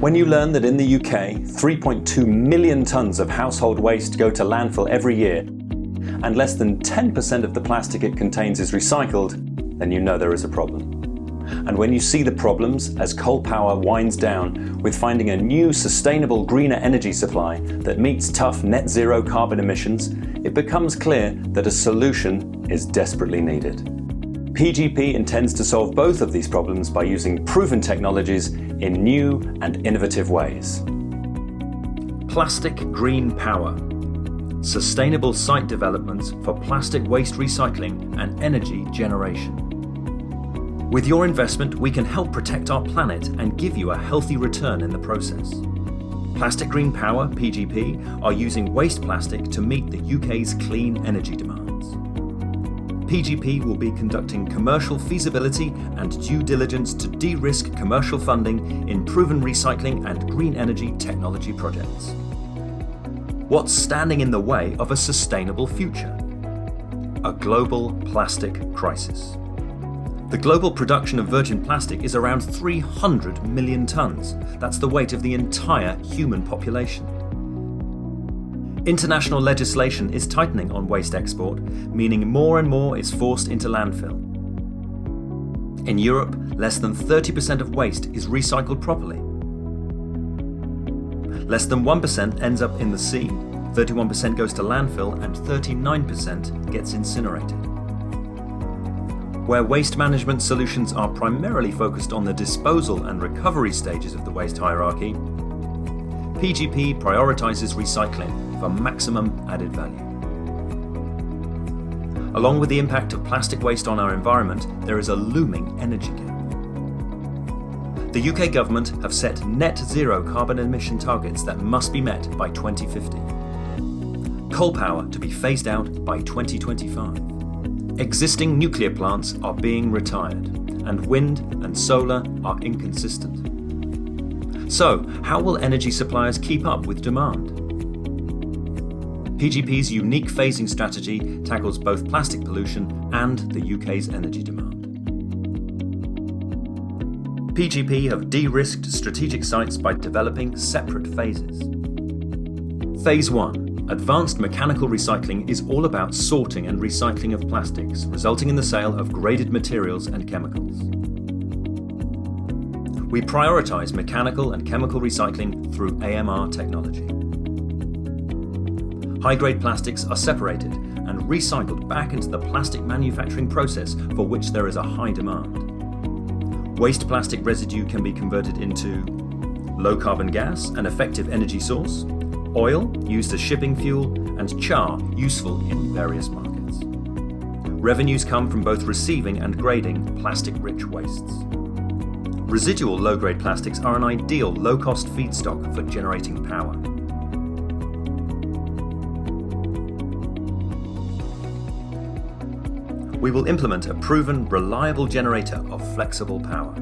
When you learn that in the UK, 3.2 million tonnes of household waste go to landfill every year, and less than 10% of the plastic it contains is recycled, then you know there is a problem. And when you see the problems as coal power winds down with finding a new, sustainable, greener energy supply that meets tough net zero carbon emissions, it becomes clear that a solution is desperately needed. PGP intends to solve both of these problems by using proven technologies in new and innovative ways. Plastic green power. Sustainable site developments for plastic waste recycling and energy generation. With your investment, we can help protect our planet and give you a healthy return in the process. Plastic Green Power, PGP, are using waste plastic to meet the UK's clean energy demands. PGP will be conducting commercial feasibility and due diligence to de-risk commercial funding in proven recycling and green energy technology projects. What's standing in the way of a sustainable future? A global plastic crisis. The global production of virgin plastic is around 300 million tonnes. That's the weight of the entire human population. International legislation is tightening on waste export, meaning more and more is forced into landfill. In Europe, less than 30% of waste is recycled properly. Less than 1% ends up in the sea, 31% goes to landfill, and 39% gets incinerated. Where waste management solutions are primarily focused on the disposal and recovery stages of the waste hierarchy, PGP prioritizes recycling for maximum added value. Along with the impact of plastic waste on our environment, there is a looming energy gap. The UK government have set net zero carbon emission targets that must be met by 2050. Coal power to be phased out by 2025. Existing nuclear plants are being retired, and wind and solar are inconsistent. So, how will energy suppliers keep up with demand? PGP's unique phasing strategy tackles both plastic pollution and the UK's energy demand. PGP have de-risked strategic sites by developing separate phases. Phase 1. Advanced mechanical recycling is all about sorting and recycling of plastics, resulting in the sale of graded materials and chemicals. We prioritise mechanical and chemical recycling through AMR technology. High-grade plastics are separated and recycled back into the plastic manufacturing process for which there is a high demand. Waste plastic residue can be converted into low-carbon gas, an effective energy source, oil, used as shipping fuel, and char, useful in various markets. Revenues come from both receiving and grading plastic-rich wastes. Residual low-grade plastics are an ideal low-cost feedstock for generating power. We will implement a proven, reliable generator of flexible power.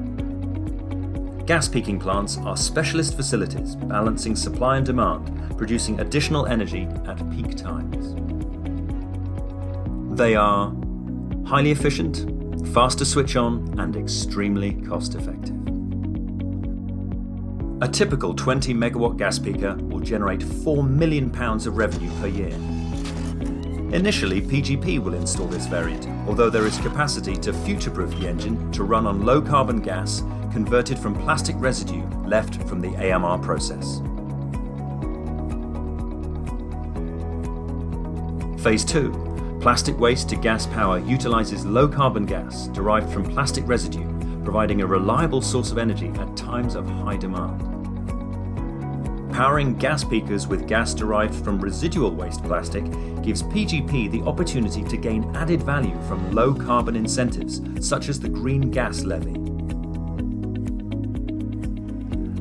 Gas peaking plants are specialist facilities balancing supply and demand, producing additional energy at peak times. They are highly efficient, fast to switch on, and extremely cost-effective. A typical 20 megawatt gas peaker will generate £4 million of revenue per year. Initially, PGP will install this variant, although there is capacity to future-proof the engine to run on low-carbon gas converted from plastic residue left from the AMR process. Phase 2. Plastic waste to gas power utilises low-carbon gas derived from plastic residue, providing a reliable source of energy at times of high demand. Powering gas peakers with gas derived from residual waste plastic gives PGP the opportunity to gain added value from low-carbon incentives, such as the Green Gas Levy.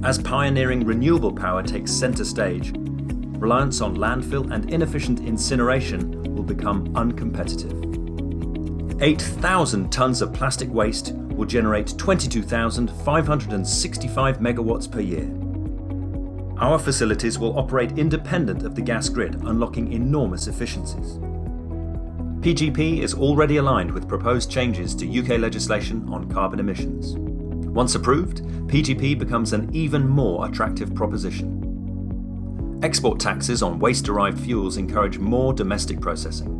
As pioneering renewable power takes centre stage, reliance on landfill and inefficient incineration will become uncompetitive. 8,000 tonnes of plastic waste will generate 22,565 megawatts per year. Our facilities will operate independent of the gas grid, unlocking enormous efficiencies. PGP is already aligned with proposed changes to UK legislation on carbon emissions. Once approved, PGP becomes an even more attractive proposition. Export taxes on waste-derived fuels encourage more domestic processing.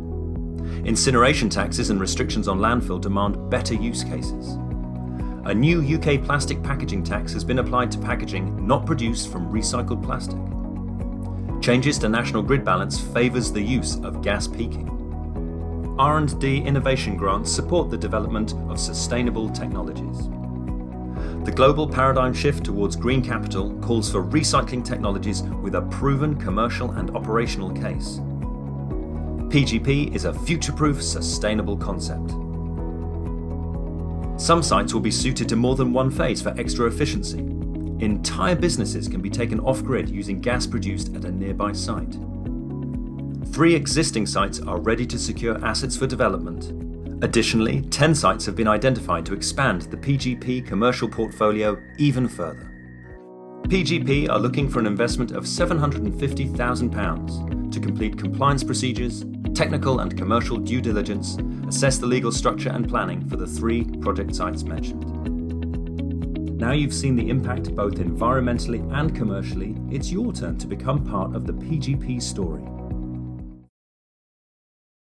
Incineration taxes and restrictions on landfill demand better use cases. A new UK plastic packaging tax has been applied to packaging not produced from recycled plastic. Changes to national grid balance favours the use of gas peaking. R&D innovation grants support the development of sustainable technologies. The global paradigm shift towards green capital calls for recycling technologies with a proven commercial and operational case. PGP is a future-proof, sustainable concept. Some sites will be suited to more than one phase for extra efficiency. Entire businesses can be taken off-grid using gas produced at a nearby site. 3 existing sites are ready to secure assets for development. Additionally, 10 sites have been identified to expand the PGP commercial portfolio even further. PGP are looking for an investment of £750,000 to complete compliance procedures, technical and commercial due diligence, assess the legal structure and planning for the 3 project sites mentioned. Now you've seen the impact both environmentally and commercially, it's your turn to become part of the PGP story.